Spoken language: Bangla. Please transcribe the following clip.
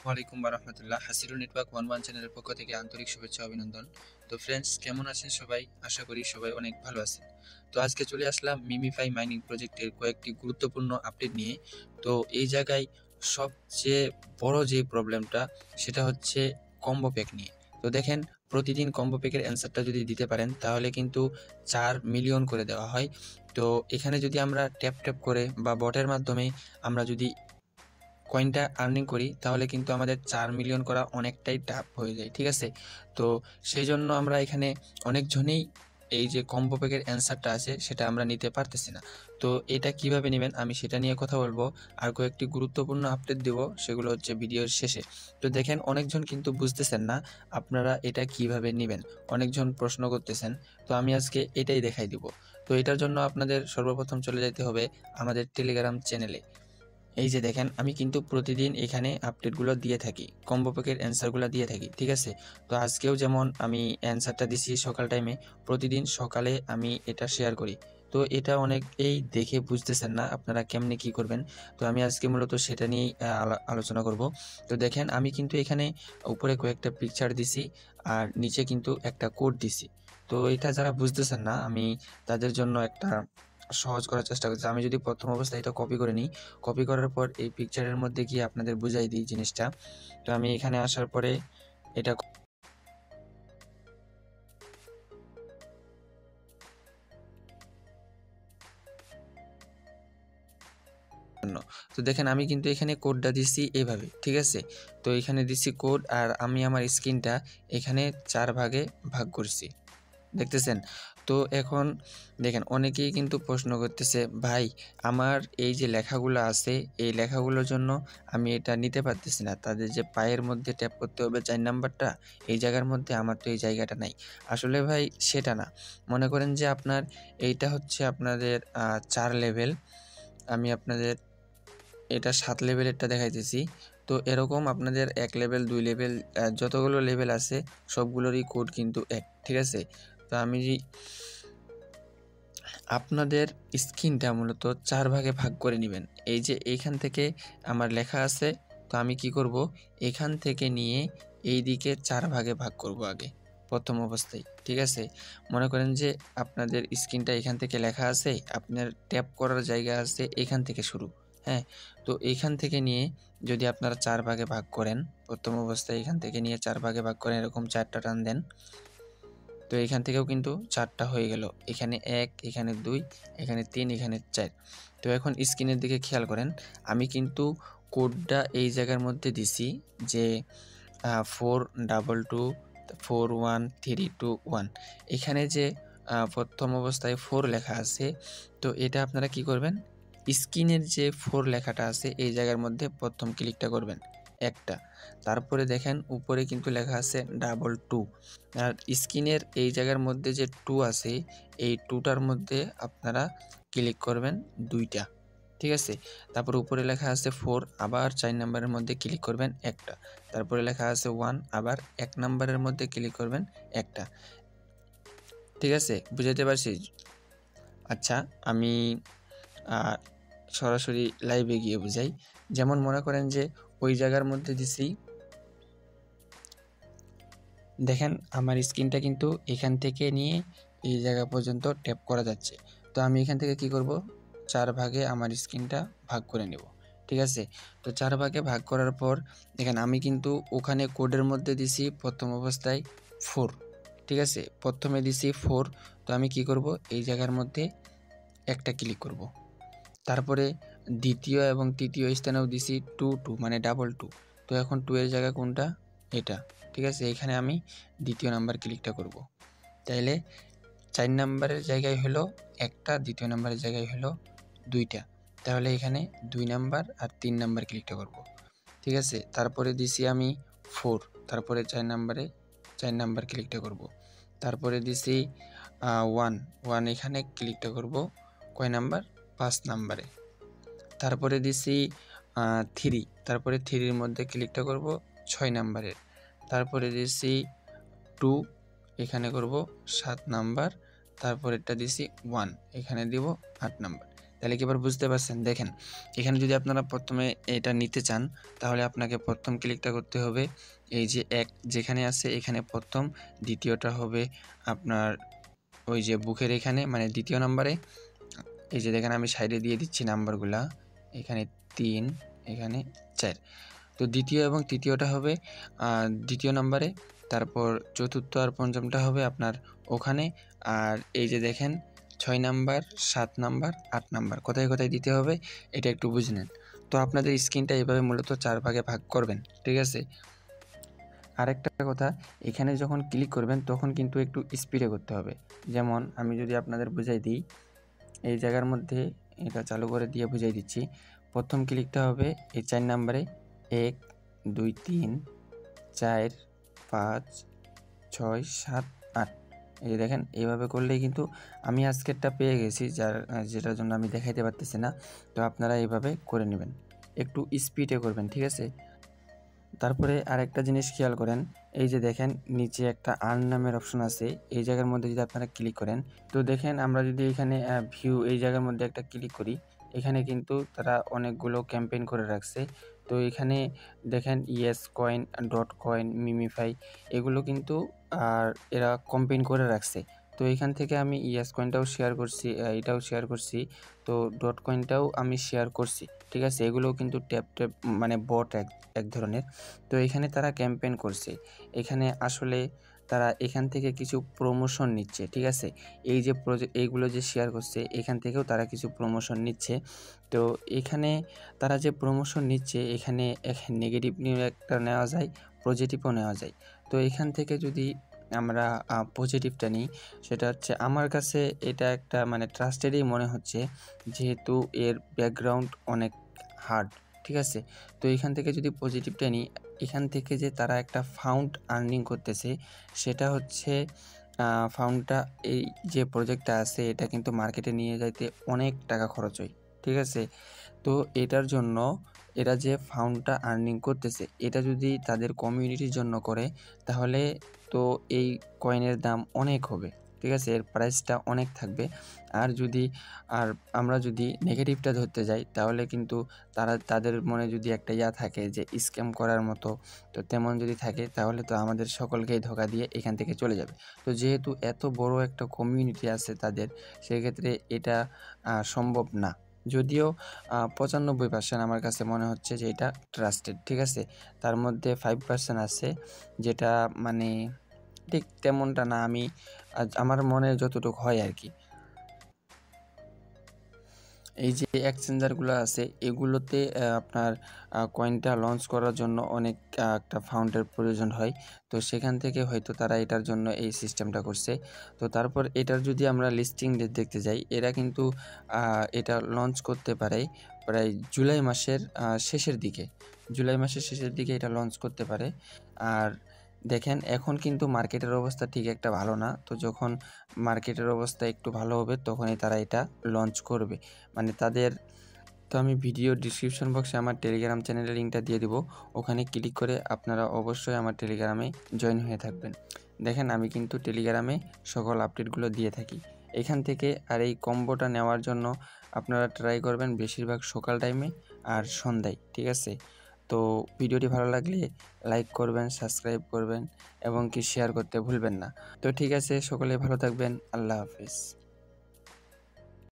ওয়ালাইকুম রাহমাতুল্লাহ। হাসিরুল নেটওয়ার্ক 11 চ্যানেলের পক্ষ থেকে আন্তরিক শুভেচ্ছা অভিনন্দন। তো ফ্রেন্ডস, কেমন আছেন সবাই? আশা করি সবাই অনেক ভালো আছেন। তো আজকে চলে আসলাম মিমিফাই মাইনিং প্রজেক্টের কয়েকটি গুরুত্বপূর্ণ আপডেট নিয়ে। তো এই জায়গায় সবচেয়ে বড় যে প্রবলেমটা সেটা হচ্ছে কম্বো প্যাক নিয়ে। তো দেখেন, প্রতিদিন কম্বো প্যাকের অ্যান্সারটা যদি দিতে পারেন তাহলে কিন্তু 4 মিলিয়ন করে দেওয়া হয়। তো এখানে যদি আমরা ট্যাপ ট্যাপ করে বা বটের মাধ্যমে আমরা যদি কয়েনটা আর্নিং করি তাহলে কিন্তু আমাদের 4 মিলিয়ন করা অনেকটাই টাফ হয়ে যায়, ঠিক আছে? তো সেই জন্য আমরা এখানে অনেকজনেই এই যে কম্বো প্যাকের অ্যান্সারটা আছে সেটা আমরা নিতে পারতেছি না। তো এটা কিভাবে নেবেন আমি সেটা নিয়ে কথা বলবো, আর কয়েকটি গুরুত্বপূর্ণ আপডেট দেব, সেগুলো হচ্ছে ভিডিওর শেষে। তো দেখেন, অনেকজন কিন্তু বুঝতেছেন না আপনারা এটা কিভাবে নেবেন, অনেকজন প্রশ্ন করতেছেন। তো আমি আজকে এটাই দেখাই দিব। তো এটার জন্য আপনাদের সর্বপ্রথম চলে যেতে হবে আমাদের টেলিগ্রাম চ্যানেলে। এই যে দেখেন, আমি কিন্তু প্রতিদিন এখানে আপডেটগুলো দিয়ে থাকি, কম্বো প্যাকের অ্যান্সারগুলো দিয়ে থাকি, ঠিক আছে? তো আজকেও যেমন আমি অ্যান্সারটা দিছি সকাল টাইমে, প্রতিদিন সকালে আমি এটা শেয়ার করি। তো এটা অনেকেই দেখে বুঝতেছেন না আপনারা কেমনে কি করবেন। তো আমি আজকে মূলত সেটা নিয়েই আলোচনা করব। তো দেখেন, আমি কিন্তু এখানে উপরে কয়েকটা পিকচার দিছি আর নিচে কিন্তু একটা কোড দিছি। তো এটা যারা বুঝতেছেন না আমি তাদের জন্য একটা সহজ করার চেষ্টা করছি। আমি যদি প্রথম অবস্থায় এটা কপি করে নিই, কপি করার পর এই পিকচারের মধ্যে গিয়ে আপনাদের বুঝাই দিই জিনিসটা। তো আমি এখানে আসার পরে এটা জন্য, তো দেখেন আমি কিন্তু এখানে কোডটা দিছি এভাবে, ঠিক আছে? তো এখানে দিছি কোড আর আমি আমার স্ক্রিনটা এখানে 4 ভাগে ভাগ করছি, দেখতেছেন? তো এখন দেখেন, অনেকেই কিন্তু প্রশ্ন করতেছে, ভাই আমার এই যে লেখাগুলো আছে এই লেখাগুলোর জন্য আমি এটা নিতে পারতেছি না। তাদের যে পায়ের মধ্যে ট্যাপ করতে হবে 4 নাম্বারটা, এই জায়গার মধ্যে আমার তো এই জায়গাটা নাই। আসলে ভাই সেটা না। মনে করেন যে আপনার এইটা হচ্ছে আপনাদের 4 লেভেল, আমি আপনাদের এটা 7 লেভেলেরটা দেখাইতেছি। তো এরকম আপনাদের 1 লেভেল 2 লেভেল যতগুলো লেভেল আছে সবগুলোরই কোড কিন্তু এক, ঠিক আছে? তো আমি আপনাদের স্ক্রিনটা মূলত 4 ভাগে ভাগ করে নেবেন। এই যে এইখান থেকে আমার লেখা আছে, তো আমি কি করব, এখান থেকে নিয়ে এই দিকে 4 ভাগে ভাগ করব আগে, প্রথম অবস্থায়, ঠিক আছে? মনে করেন যে আপনাদের স্ক্রিনটা এখান থেকে লেখা আছে, আপনার ট্যাপ করার জায়গা আছে এখান থেকে শুরু, হ্যাঁ? তো এইখান থেকে নিয়ে যদি আপনারা 4 ভাগে ভাগ করেন, প্রথম অবস্থায় এখান থেকে নিয়ে 4 ভাগে ভাগ করেন, এরকম 4টা টান দেন। তো এখান থেকেও কিন্তু 4টা হয়ে গেল, এখানে 1, এখানে 2, এখানে 3, এখানে 4। তো এখন স্ক্রিনের দিকে খেয়াল করেন, আমি কিন্তু কোডটা এই জায়গার মধ্যে দিছি যে 4224131। এখানে যে প্রথম অবস্থায় 4 লেখা আছে, তো এটা আপনারা কি করবেন, স্ক্রিনের যে 4 লেখাটা আছে এই জায়গার মধ্যে প্রথম ক্লিকটা করবেন একটা। তারপরে দেখেন উপরে কিন্তু লেখা আছে 22, আর স্ক্রিনের এই জায়গার মধ্যে যে 2 আছে এই 2টার মধ্যে আপনারা ক্লিক করবেন 2টা, ঠিক আছে? তারপর উপরে লেখা আছে 4, আবার 4 নাম্বারের মধ্যে ক্লিক করবেন একটা। তারপরে লেখা আছে 1, আবার 1 নাম্বারের মধ্যে ক্লিক করবেন একটা, ঠিক আছে? বুঝাতে পারছি? আচ্ছা, আমি সরাসরি লাইভে গিয়ে বুঝাই। যেমন মনে করেন যে ওই জায়গার মধ্যে দিছি, দেখেন আমার স্ক্রিনটা কিন্তু এখান থেকে নিয়ে এই জায়গা পর্যন্ত ট্যাপ করা যাচ্ছে। তো আমি এখান থেকে কি করব, 4 ভাগে আমার স্ক্রিনটা ভাগ করে নেব, ঠিক আছে? তো 4 ভাগে ভাগ করার পর দেখেন আমি কিন্তু ওখানে কোডের মধ্যে দিছি প্রথম অবস্থায় 4, ঠিক আছে? প্রথমে দিছি 4, তো আমি কি করব, এই জায়গার মধ্যে একটা ক্লিক করব। তারপরে দ্বিতীয় এবং তৃতীয় স্থানেও দিছি 2 2 মানে ডাবল 2। তো এখন 2 এর জায়গা কোনটা, এটা, ঠিক আছে? এখানে আমি দ্বিতীয় নাম্বার ক্লিকটা করব। তাইলে 4 নাম্বারের জায়গায় হলো একটা, দ্বিতীয় নাম্বারের জায়গায় হলো 2টা। তাহলে এখানে 2 নাম্বার আর 3 নাম্বার ক্লিকটা করব, ঠিক আছে? তারপরে দিছি আমি 4, তারপরে 4 নাম্বার ক্লিকটা করব। তারপরে দিছি 1 1, এখানে ক্লিকটা করব কয় নাম্বার, 5 নাম্বারে। তারপরে দিছি 3, তারপরে 3 এর মধ্যে ক্লিকটা করব 6 নাম্বারের। তারপরে দিছি 2, এখানে করব 7 নাম্বার। তারপরেরটা দিছি 1, এখানে দিব 8 নাম্বার। তাহলে কি এবার বুঝতে পারছেন? দেখেন এখানে যদি আপনারা প্রথমে এটা নিতে চান তাহলে আপনাকে প্রথম ক্লিকটা করতে হবে এই যে এক যেখানে আছে এখানে প্রথম, দ্বিতীয়টা হবে আপনার ওই যে বুকের এখানে মানে দ্বিতীয় নাম্বারে। এই যে দেখেন আমি সাইডে দিয়ে দিচ্ছি নাম্বারগুলা, এখানে 3, এখানে 4। তো দ্বিতীয় এবং তৃতীয়টা হবে দ্বিতীয় নাম্বারে, তারপর চতুর্থ আর পঞ্চমটা হবে আপনার ওখানে। আর এই যে দেখেন 6 নাম্বার, 7 নাম্বার, 8 নাম্বার কোথায় কোথায় দিতে হবে এটা একটু বুঝে নেন। তো আপনাদের স্ক্রিনটা এভাবে মূলত 4 ভাগে ভাগ করবেন, ঠিক আছে? আরেকটা কথা, এখানে যখন ক্লিক করবেন তখন কিন্তু একটু স্পিডে করতে হবে। যেমন আমি যদি আপনাদের বুঝাই দিই, এই জায়গার মধ্যে এটা চালু করে দিয়ে বুঝাই দিচ্ছি। প্রথম ক্লিকটা হবে এই 4 নাম্বারে, 1 2 3 4 5 6 7 8। এই যে দেখেন এইভাবে করলেই কিন্তু আমি আজকেরটা পেয়ে গেছি, যেটার জন্য আমি দেখাইতে পারতেছি না। তো আপনারা এইভাবে করে নেবেন, একটু স্পিডে করবেন, ঠিক আছে? তারপরে আরেকটা জিনিস খেয়াল করেন, এই যে দেখেন নিচে একটা আর্ন নামের অপশন আছে, এই জায়গার মধ্যে যদি আপনারা ক্লিক করেন তো দেখেন আমরা যদি এখানে ভিউ এই জায়গার মধ্যে একটা ক্লিক করি, এখানে কিন্তু তারা অনেকগুলো ক্যাম্পেইন করে রাখছে। তো এখানে দেখেন yes coin, dot coin, MemeFi এগুলো কিন্তু আর এরা ক্যাম্পেইন করে রাখছে। তো এখান থেকে আমি ইয়েস কয়েনটাও শেয়ার করছি, এটাও শেয়ার করছি, তো ডট কয়েনটাও আমি শেয়ার করছি, ঠিক আছে? এগুলোও কিন্তু ট্যাপ ট্যাপ মানে বট এক ধরনের। তো এখানে তারা ক্যাম্পেইন করছে, এখানে আসলে তারা এখান থেকে কিছু প্রমোশন নিচ্ছে, ঠিক আছে? এই যে এইগুলো যে শেয়ার করছে এখান থেকেও তারা কিছু প্রমোশন নিচ্ছে। তো এখানে তারা যে প্রমোশন নিচ্ছে এখানে নেগেটিভ নিউ একটা নেওয়া যায়, পজিটিভও নেওয়া যায়। তো এখান থেকে যদি আমরা পজিটিভটা নিই, সেটা হচ্ছে আমার কাছে এটা একটা মানে ট্রাস্টেডই মনে হচ্ছে, যেহেতু এর ব্যাকগ্রাউন্ড অনেক হার্ড, ঠিক আছে? তো এখান থেকে যদি পজিটিভটা নিই, এখান থেকে যে তারা একটা ফান্ড আর্নিং করতেছে সেটা হচ্ছে ফান্ডটা এই যে প্রজেক্টটা আছে এটা কিন্তু মার্কেটে নিয়ে যাইতে অনেক টাকা খরচ হয়, ঠিক আছে? তো এটার জন্য এরা যে ফান্ডটা আর্নিং করতেছে এটা যদি তাদের কমিউনিটির জন্য করে তাহলে তো এই কয়েনের দাম অনেক হবে, ঠিক আছে? এর প্রাইসটা অনেক থাকবে। আর আমরা যদি নেগেটিভটা ধরতে যাই তাহলে কিন্তু তাদের মনে যদি একটা থাকে যে স্ক্যাম করার মতো, তো তেমন যদি থাকে তাহলে তো আমাদের সকলকেই ধোঁকা দিয়ে এখান থেকে চলে যাবে। তো যেহেতু এত বড় একটা কমিউনিটি আছে তাদের, সেক্ষেত্রে এটা সম্ভব না। যদিও 95% আমার কাছে মনে হচ্ছে যে এটা ট্রাস্টেড, ঠিক আছে? তার মধ্যে 5% আছে যেটা মানে ঠিক তেমনটা না, আমি আমার মনে যতটুকু হয় আর কি। এই যে এক্সচেঞ্জারগুলো আছে এগুলোতে আপনার কয়েনটা লঞ্চ করার জন্য অনেক একটা ফান্ডের প্রয়োজন হয়। তো সেখান থেকে হয়তো তারা এটার জন্য এই সিস্টেমটা করছে। তো তারপর এটার যদি আমরা লিস্টিং ডেট দেখতে যাই, এরা কিন্তু এটা লঞ্চ করতে পারে প্রায় জুলাই মাসের শেষের দিকে। জুলাই মাসের শেষের দিকে এটা লঞ্চ করতে পারে। আর দেখেন এখন কিন্তু মার্কেটের অবস্থা ঠিক একটা ভালো না। তো যখন মার্কেটের অবস্থা একটু ভালো হবে তখনই তারা এটা লঞ্চ করবে। মানে তাদের, তো আমি ভিডিও ডিসক্রিপশন বক্সে আমার টেলিগ্রাম চ্যানেলের লিঙ্কটা দিয়ে দিব, ওখানে ক্লিক করে আপনারা অবশ্যই আমার টেলিগ্রামে জয়েন হয়ে থাকবেন। দেখেন আমি কিন্তু টেলিগ্রামে সকল আপডেটগুলো দিয়ে থাকি এখান থেকে। আর এই কম্বোটা নেওয়ার জন্য আপনারা ট্রাই করবেন বেশিরভাগ সকাল টাইমে আর সন্ধ্যায়, ঠিক আছে? তো ভিডিওটি ভালো লাগলে লাইক করবেন, সাবস্ক্রাইব করবেন এবং কি শেয়ার করতে ভুলবেন না। তো ঠিক আছে, সকলে ভালো থাকবেন, আল্লাহ হাফেজ।